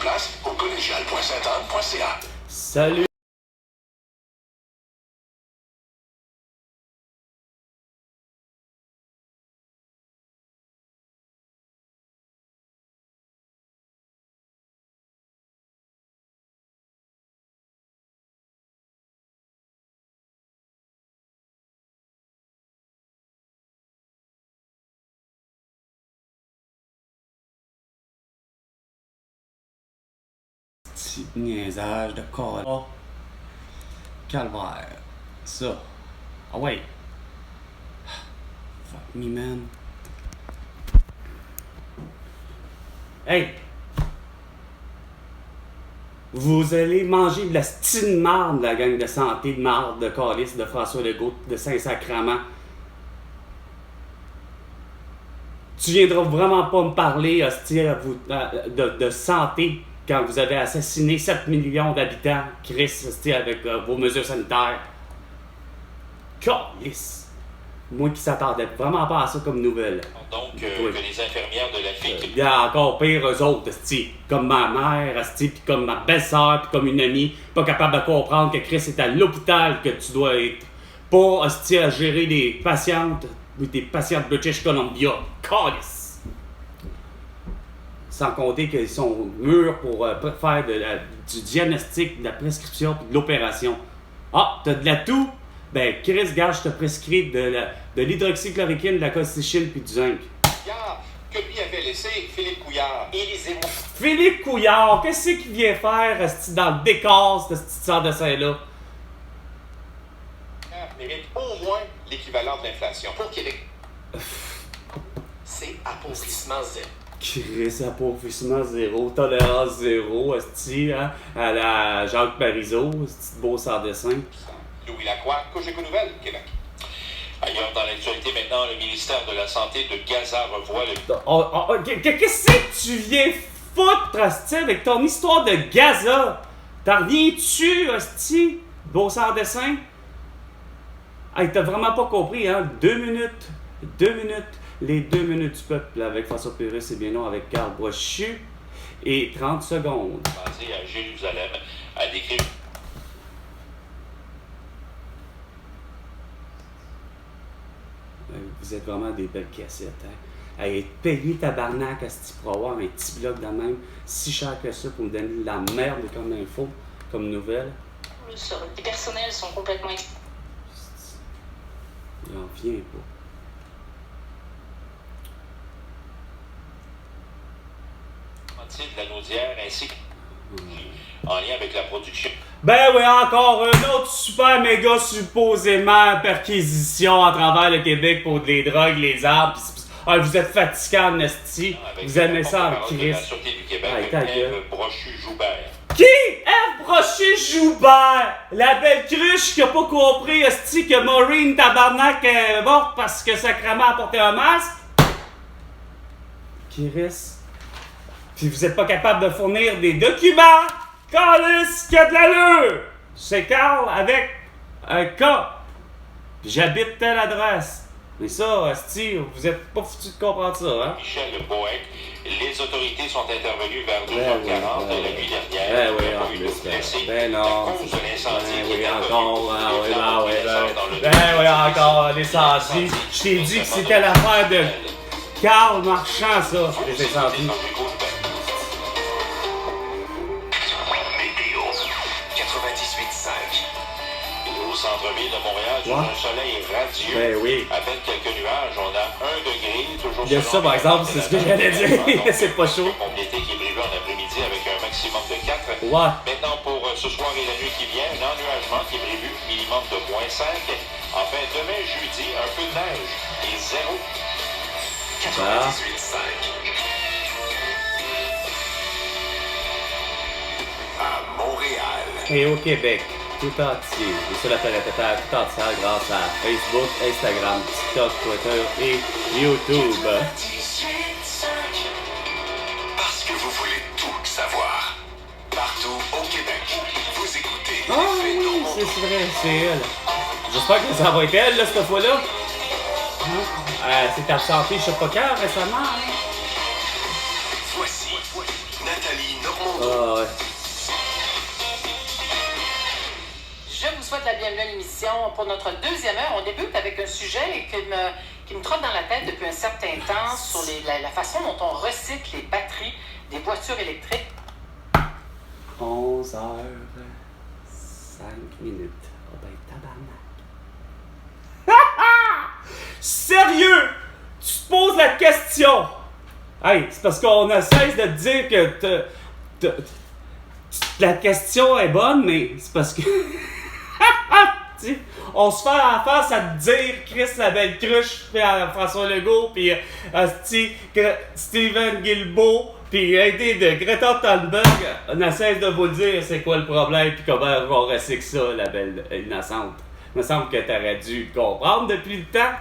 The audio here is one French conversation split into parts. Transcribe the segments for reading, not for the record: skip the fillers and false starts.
place au collégial.sainte-anne.ca. Salut! Petit niaisage de corps. Oh. Calvaire. Ça. Ah ouais. Fuck me, man. Hey! Vous allez manger de la stine marde, la gang de santé de marde, de calice, de François Legault, de Saint-Sacrement. Tu viendras vraiment pas me parler, hostie, de santé quand vous avez assassiné 7 millions d'habitants, Chris, hostie, avec vos mesures sanitaires. Calice! Moi qui s'attendais vraiment pas à ça comme nouvelle. Donc, que les infirmières de la fille... Il y a encore pire eux autres, hostie. Comme ma mère, hostie, puis comme ma belle-sœur, puis comme une amie, pas capable de comprendre que Chris est à l'hôpital, que tu dois être pas, hostie, à gérer des patientes, ou des patientes British Columbia. Calice! Sans compter qu'ils sont mûrs pour faire du diagnostic, de la prescription, puis de l'opération. Ah, t'as de la toux? Ben, Chris, gars, je te prescris de l'hydroxychloroquine, de la colchicine puis du zinc. Que lui avait laissé Philippe Couillard. Élisez-moi. Philippe Couillard, qu'est-ce qu'il vient faire dans le décor, ce petit sort de dessin-là? Mérite au moins l'équivalent de l'inflation. Pour Québec, c'est appauvrissement zéro. Chris, appauvrissement zéro, tolérance zéro, esti, hein, à la Jacques Parizeau, ce beau sort de dessin. Louis Lacroix, Cogeco Nouvelles, Québec. Ailleurs dans l'actualité maintenant, le ministère de la Santé de Gaza revoit le... Qu'est-ce que tu viens foutre, hostie, avec ton histoire de Gaza? T'en reviens-tu, hostie? Beau sans dessin? Hey, t'as vraiment pas compris, hein? 2 minutes. Les 2 minutes du peuple avec François Pérez, c'est bien non, avec Carl Brochu. Et 30 secondes. Basé à Jérusalem, a décrit... Vous êtes vraiment des belles cassettes, hein? Hey, payer tabarnak à ce pour avoir un petit blog de même, si cher que ça, pour me donner de la merde comme info, comme nouvelle. Les personnels sont complètement... Il en vient pas. de la Naudière ainsi en lien avec la production. Ben oui, encore un autre super méga supposément perquisition à travers le Québec pour les drogues, les armes. Ah, vous êtes fatigant, Nasty. Vous aimez ça en Christ. La Sûreté du Québec, Ève Brochu-Joubert. Qui? Ève Brochu-Joubert! La belle cruche qui a pas compris, Esti, que Maureen Tabarnak est morte parce que Sacrament a porté un masque? Chris. Puis vous êtes pas capable de fournir des documents! Calice qui a de l'allure! C'est Carl avec un K. Puis j'habite telle adresse. Mais ça, asti, vous êtes pas foutu de comprendre ça, hein? Michel Boeck, les autorités sont intervenues vers 2h40 la nuit dernière. Oui, en plus. Ben non. À cause de l'incendie. Ben oui, encore. Ben oui, encore l'incendie. Je t'ai dit que c'était l'affaire de Carl Marchand, ça, les incendies. Centre-ville de Montréal, sur un soleil radieux. Ben oui. À peine quelques nuages, on a 1 degré, toujours. Il y a ça, par exemple, c'est ce que j'allais dire. C'est pas chaud. Complété qui est prévu en après-midi avec un maximum de 4. Ouais. Maintenant, pour ce soir et la nuit qui vient, un ennuagement qui est prévu, minimum de -5. Enfin, demain, jeudi, un peu de neige et 0. 98,5. À Montréal. Et au Québec. Tout entier, et sur la planète Terre tout entière grâce à Facebook, Instagram, TikTok, Twitter et YouTube. Parce que vous voulez tout savoir. Partout au Québec, vous écoutez. Ah oui, c'est vrai, c'est elle. J'espère que ça va être elle, là, cette fois-là. C'est absenté, je sais pas quand, récemment. Hein? Voici Nathalie Normand. Ah ouais. Je vous souhaite la bienvenue à l'émission. Pour notre deuxième heure, on débute avec un sujet qui me trotte dans la tête depuis un certain temps sur la façon dont on recycle les batteries des voitures électriques. 11h05. Oh ben, tabarnak. Sérieux? Tu te poses la question. Hey, c'est parce qu'on ne cesse de te dire que la question est bonne, mais c'est parce que... T'sais, on se fait en face à te dire Chris la belle cruche, puis François Legault, puis Steven Guilbeault, puis aider de Greta Thunberg. On ne cesse de vous le dire c'est quoi le problème, puis comment on recycle ça, la belle innocente. Il me semble que t'aurais dû comprendre depuis le temps.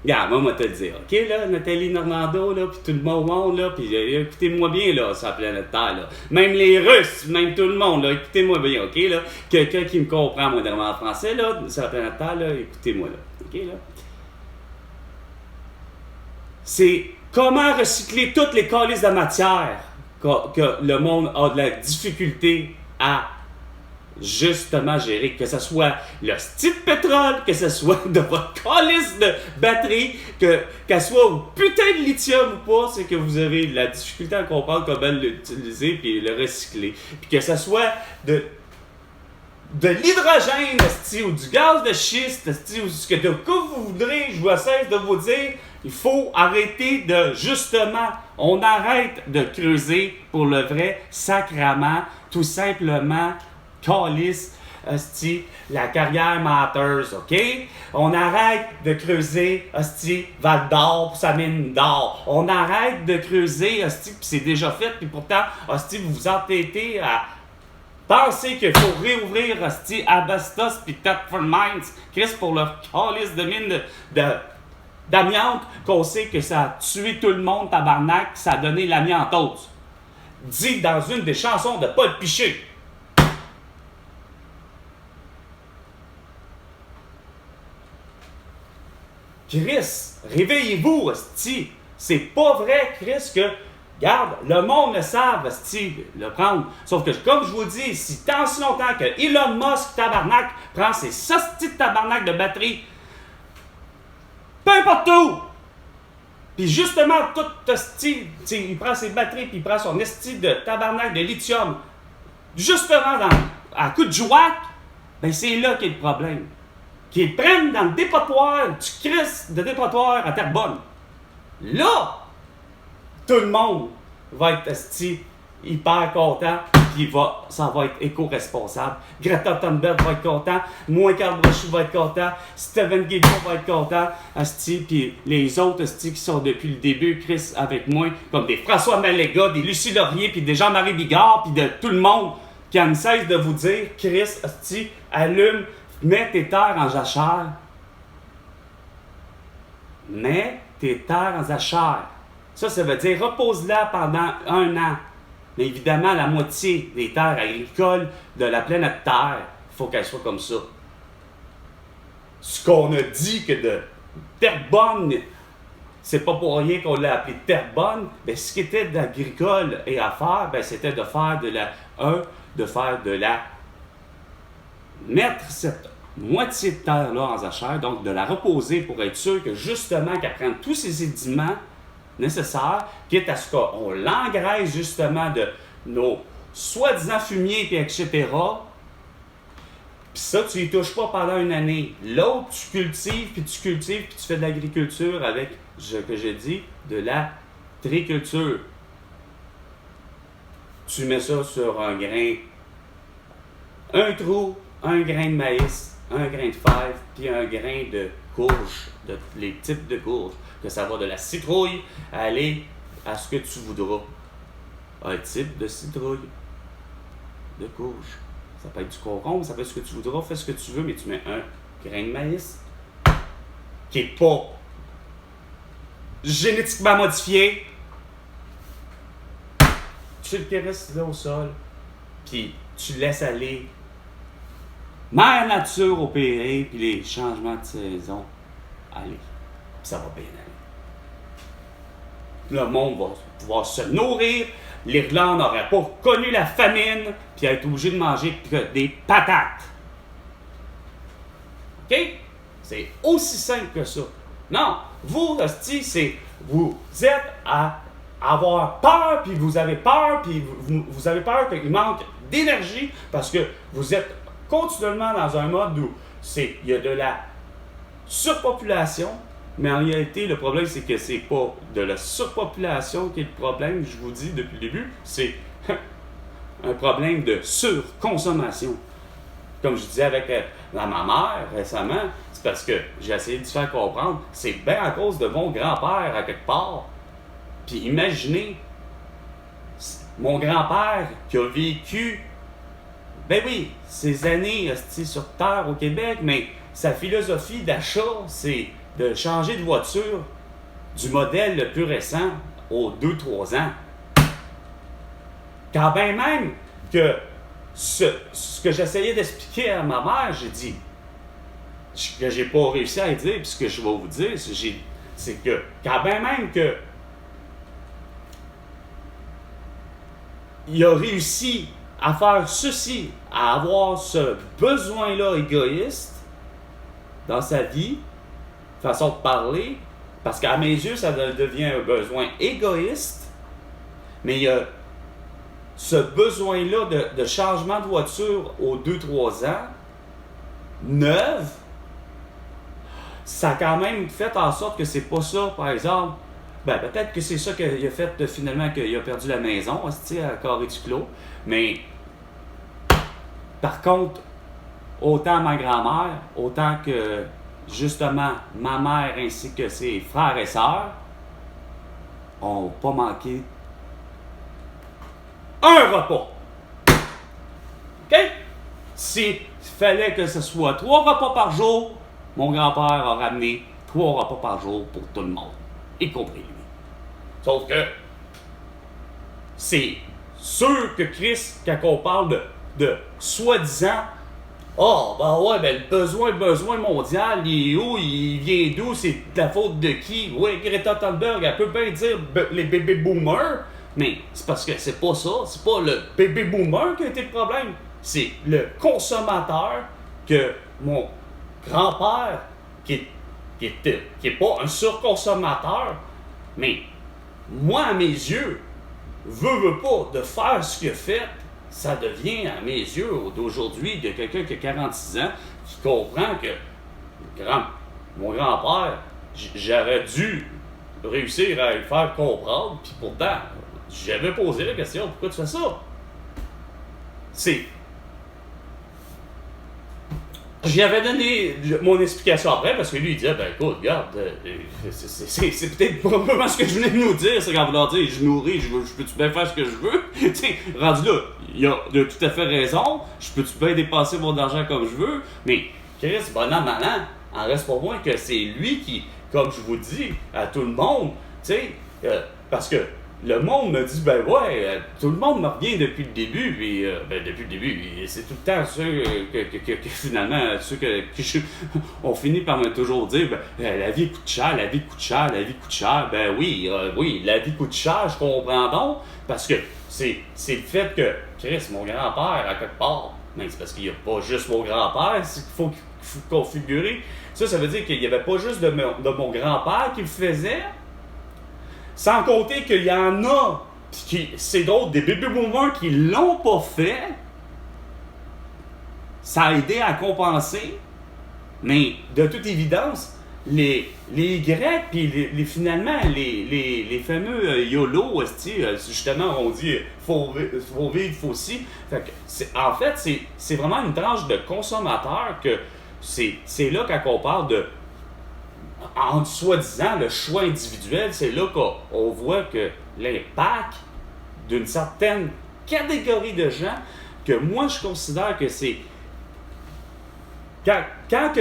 Regarde, moi, te le dire, OK, là, Nathalie Normando, là, puis tout le monde, là, puis écoutez-moi bien, là, sur la planète Terre, là. Même les Russes, même tout le monde, là, écoutez-moi bien, OK, là. Quelqu'un qui me comprend modérément en français, là, sur la planète Terre, là, écoutez-moi, là, OK, là. C'est comment recycler toutes les calices de matière que le monde a de la difficulté à justement gérer, que ce soit le style de pétrole, que ce soit de votre calice de batterie, qu'elle soit au putain de lithium ou pas, c'est que vous avez de la difficulté à comprendre comment l'utiliser puis le recycler. Puis que ce soit de l'hydrogène, ou du gaz de schiste, ou ce que vous voudrez, je vous cesse de vous dire, il faut arrêter de, justement, on arrête de creuser pour le vrai sacrament, tout simplement, calice, hostie, la carrière Matters, OK? On arrête de creuser, hostie, Val d'Or pour sa mine d'or. On arrête de creuser, hostie, puis c'est déjà fait, puis pourtant, hostie, vous vous entêtez à penser qu'il faut réouvrir, hostie, Abastos puis Thetford Mines, Chris, pour leur calice de mine d'amiante, qu'on sait que ça a tué tout le monde, tabarnak, ça a donné l'amiantose. Dit dans une des chansons de Paul Piché. Chris, réveillez-vous, hostie. C'est pas vrai, Chris, que, regarde, le monde le savent, hostie, le prendre. Sauf que, comme je vous dis, si tant si longtemps que Elon Musk, tabarnak, prend ses hosties de tabarnak de batterie, peu importe où, puis justement, tout hostie, il prend ses batteries, puis il prend son hostie de tabarnak de lithium, justement, à coup de jouac, ben c'est là qu'est le problème. Qu'ils prennent dans le dépotoir, du Christ de dépotoir à Terrebonne. Là, tout le monde va être hyper content, puis ça va être éco-responsable. Greta Thunberg va être content, moi, Carl Brochu va être content, Steven Guilbeault va être content, puis les autres qui sont depuis le début, Chris, avec moi, comme des François Maléga, des Lucie Laurier, puis des Jean-Marie Bigard, puis de tout le monde qui ne cesse de vous dire, Chris, allume, mets tes terres en jachère. Mets tes terres en jachère. Ça veut dire repose-la pendant 1 an. Mais évidemment, la moitié des terres agricoles de la planète Terre, il faut qu'elles soient comme ça. Ce qu'on a dit que de Terrebonne, c'est pas pour rien qu'on l'a appelé Terrebonne, mais ce qui était d'agricole et à faire, c'était de faire mettre cette moitié de terre-là en jachère, donc de la reposer pour être sûr que justement qu'elle prenne tous ces sédiments nécessaires, quitte à ce qu'on l'engraisse justement de nos soi-disant fumiers, puis etc. Puis ça, tu y touches pas pendant 1 année. L'autre, tu cultives, puis tu fais de l'agriculture avec, que j'ai dit, de la triculture. Tu mets ça sur un grain, un trou, un grain de maïs, un grain de fève, puis un grain de courge, les types de courge, que ça va de la citrouille à aller à ce que tu voudras. Un type de citrouille, de courge. Ça peut être du concombre, ça peut être ce que tu voudras, fais ce que tu veux, mais tu mets un grain de maïs qui n'est pas génétiquement modifié. Tu le caresses là au sol, puis tu laisses aller mère nature opérer, puis les changements de saison, allez, puis ça va bien aller. le monde va pouvoir se nourrir, l'Irlande n'aurait pas connu la famine, puis être obligé de manger que des patates. OK? C'est aussi simple que ça. Non, vous, hostie, vous êtes à avoir peur, puis vous avez peur, puis vous avez peur qu'il manque d'énergie, parce que vous êtes continuellement dans un mode où il y a de la surpopulation, mais en réalité, le problème, c'est que c'est pas de la surpopulation qui est le problème, je vous dis depuis le début, c'est un problème de surconsommation. Comme je disais avec ma mère récemment, c'est parce que j'ai essayé de faire comprendre, c'est bien à cause de mon grand-père à quelque part. Puis imaginez, mon grand-père qui a vécu, ben oui, ces années sur Terre au Québec, mais sa philosophie d'achat, c'est de changer de voiture du modèle le plus récent aux 2-3 ans. Quand bien même que ce que j'essayais d'expliquer à ma mère, j'ai dit, que j'ai pas réussi à dire, puis ce que je vais vous dire, c'est que quand bien même que il a réussi à faire ceci, à avoir ce besoin-là égoïste dans sa vie, façon de parler, parce qu'à mes yeux, ça devient un besoin égoïste, mais il y a ce besoin-là de changement de voiture aux 2-3 ans, neuve, ça a quand même fait en sorte que c'est pas ça, par exemple. Ben, peut-être que c'est ça qu'il a fait finalement, qu'il a perdu la maison, à Carré-du-Clos. Mais, par contre, autant ma grand-mère, autant que, justement, ma mère ainsi que ses frères et sœurs, ont pas manqué un repas. OK? S'il fallait que ce soit 3 repas par jour, mon grand-père a ramené 3 repas par jour pour tout le monde, y compris lui. Sauf que c'est sûr que Chris, quand on parle de soi-disant, le besoin mondial, il est où, il vient d'où, c'est de la faute de qui? Oui, Greta Thunberg, elle peut bien dire les bébés boomers, mais c'est parce que c'est pas ça, c'est pas le bébé boomer qui a été le problème, c'est le consommateur que mon grand-père, qui est pas un surconsommateur, mais moi, à mes yeux, veut pas de faire ce qu'il a fait, ça devient, à mes yeux, d'aujourd'hui, de quelqu'un qui a 46 ans, qui comprend que mon grand-père, j'aurais dû réussir à le faire comprendre, puis pourtant, j'avais posé la question, pourquoi tu fais ça? J'y avais donné mon explication après, parce que lui, il disait, ben écoute, regarde, c'est peut-être probablement ce que je venais de nous dire, c'est qu'en voulant dire, je nourris, je peux-tu bien faire ce que je veux? T'sais, rendu là, il a tout à fait raison, je peux-tu bien dépenser mon argent comme je veux? Mais, Chris, bon an, mal an, en reste pas moins que c'est lui qui, comme je vous dis, à tout le monde, parce que le monde me dit, ben ouais, tout le monde me revient depuis le début, puis depuis le début, c'est tout le temps ceux que finalement, on finit par me toujours dire, la vie coûte cher, la vie coûte cher, la vie coûte cher. Ben oui, la vie coûte cher, je comprends donc, parce que c'est le fait que, Chris, mon grand-père, à quelque part, mais c'est parce qu'il n'y a pas juste mon grand-père, c'est qu'il faut configurer. Ça veut dire qu'il n'y avait pas juste de mon grand-père qui le faisait. Sans compter qu'il y en a, c'est d'autres, des baby boomers qui l'ont pas fait. Ça a aidé à compenser. Mais de toute évidence, les Grecs, puis finalement, les fameux YOLO, justement, on dit faut vivre, faut aussi. En fait, c'est vraiment une tranche de consommateurs que c'est là quand on parle de. En soi-disant, le choix individuel, c'est là qu'on voit que l'impact d'une certaine catégorie de gens, que moi je considère que c'est. Quand que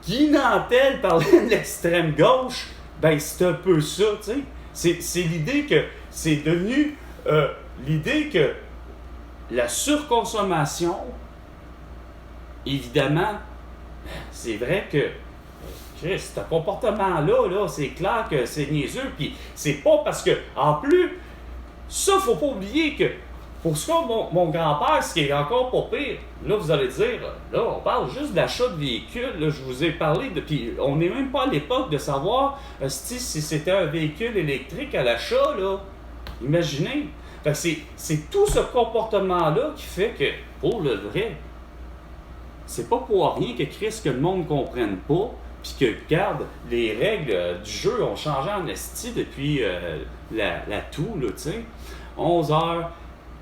Guy Nantel parlait de l'extrême gauche, ben c'est un peu ça, tu sais. C'est l'idée que c'est devenu l'idée que la surconsommation, évidemment, c'est vrai que Chris, ce comportement-là, là, c'est clair que c'est niaiseux. Puis c'est pas parce que, en plus, ça, faut pas oublier que, pour ce cas, mon grand-père, ce qui est encore pas pire, là, vous allez dire, là, on parle juste d'achat de véhicules. Là, je vous ai parlé de. Puis on n'est même pas à l'époque de savoir si c'était un véhicule électrique à l'achat, là. Imaginez. Fait que c'est tout ce comportement-là qui fait que, pour le vrai, c'est pas pour rien que Chris, que le monde ne comprenne pas, puis que, regarde, les règles du jeu ont changé en esti depuis la toux, là, tu sais. 11h,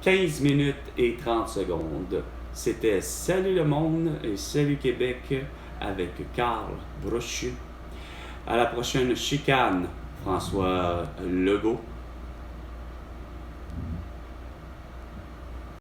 15 minutes et 30 secondes. C'était Salut le monde et Salut Québec avec Carl Brochu. À la prochaine chicane, François Legault.